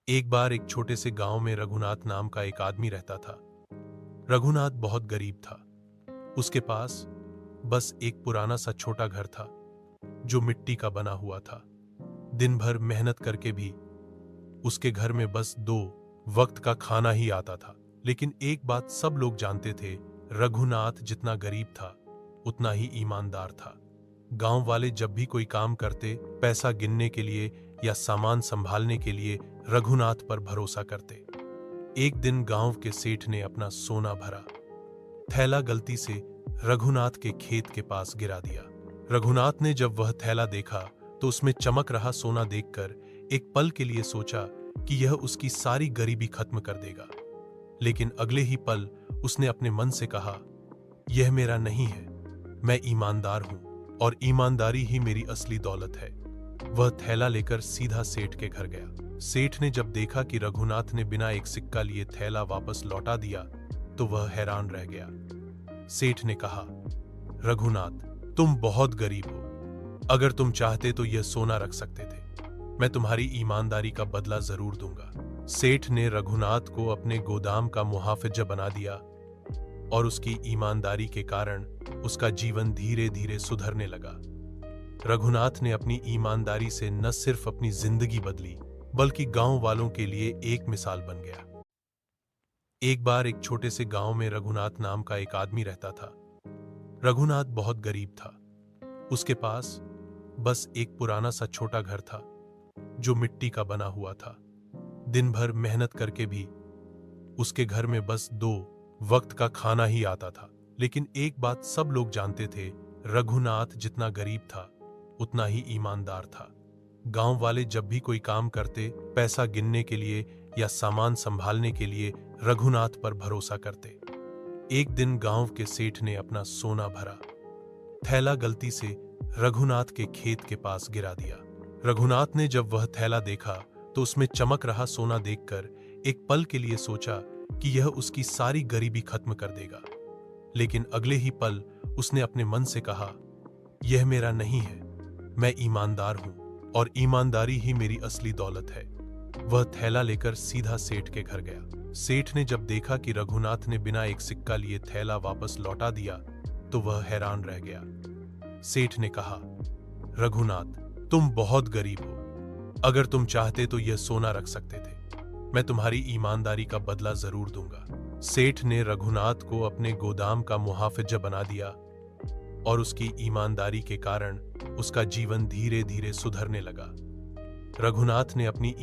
एक बार एक छोटे से गांव में रघुनाथ नाम का एक आदमी रहता था। रघुनाथ बहुत गरीब था। उसके पास बस एक पुराना सा छोटा घर था जो मिट्टी का बना हुआ था। दिन भर मेहनत करके भी उसके घर में बस 2 वक्त का खाना ही आता था। लेकिन एक बात सब लोग जानते थे, रघुनाथ जितना गरीब था उतना ही ईमानदार था। गांव वाले जब भी कोई काम करते, पैसा गिनने के लिए या सामान संभालने के लिए रघुनाथ पर भरोसा करते। एक दिन गांव के सेठ ने अपना सोना भरा थैला गलती से रघुनाथ के खेत के पास गिरा दिया। रघुनाथ ने जब वह थैला देखा तो उसमें चमक रहा सोना देखकर एक पल के लिए सोचा कि यह उसकी सारी गरीबी खत्म कर देगा। लेकिन अगले ही पल उसने अपने मन से कहा, यह मेरा नहीं है, मैं ईमानदार हूं और ईमानदारी ही मेरी असली दौलत है। वह थैला लेकर सीधा सेठ के घर गया। सेठ ने जब देखा कि रघुनाथ ने बिना एक सिक्का लिए थैला वापस लौटा दिया तो वह हैरान रह गया। सेठ ने कहा, रघुनाथ, तुम बहुत गरीब हो। अगर तुम चाहते तो यह सोना रख सकते थे। मैं तुम्हारी ईमानदारी का बदला जरूर दूंगा। सेठ ने रघुनाथ को अपने गोदाम का मुहाफिज बना दिया और उसकी ईमानदारी के कारण उसका जीवन धीरे धीरे सुधरने लगा। रघुनाथ ने अपनी ईमानदारी से न सिर्फ अपनी जिंदगी बदली बल्कि गांव वालों के लिए एक मिसाल बन गया। एक बार एक छोटे से गांव में रघुनाथ नाम का एक आदमी रहता था। रघुनाथ बहुत गरीब था। उसके पास बस एक पुराना सा छोटा घर था जो मिट्टी का बना हुआ था। दिन भर मेहनत करके भी उसके घर में बस 2 वक्त का खाना ही आता था। लेकिन एक बात सब लोग जानते थे, रघुनाथ जितना गरीब था उतना ही ईमानदार था। गांव वाले जब भी कोई काम करते, पैसा गिनने के लिए या सामान संभालने के लिए रघुनाथ पर भरोसा करते। एक दिन गांव के सेठ ने अपना सोना भरा थैला गलती से रघुनाथ के खेत के पास गिरा दिया। रघुनाथ ने जब वह थैला देखा तो उसमें चमक रहा सोना देखकर एक पल के लिए सोचा कि यह उसकी सारी गरीबी खत्म कर देगा। लेकिन अगले ही पल उसने अपने मन से कहा, यह मेरा नहीं है, मैं ईमानदार हूं और ईमानदारी ही मेरी असली दौलत है। वह थैला लेकर सीधा सेठ के घर गया। सेठ ने जब देखा कि रघुनाथ ने बिना एक सिक्का लिए थैला वापस लौटा दिया तो वह हैरान रह गया। सेठ ने कहा, रघुनाथ, तुम बहुत गरीब हो। अगर तुम चाहते तो यह सोना रख सकते थे। मैं तुम्हारी ईमानदारी का बदला जरूर दूंगा। सेठ ने रघुनाथ को अपने गोदाम का मुहाफिज बना दिया और उसकी ईमानदारी के कारण उसका जीवन धीरे धीरे सुधरने लगा। रघुनाथ ने अपनी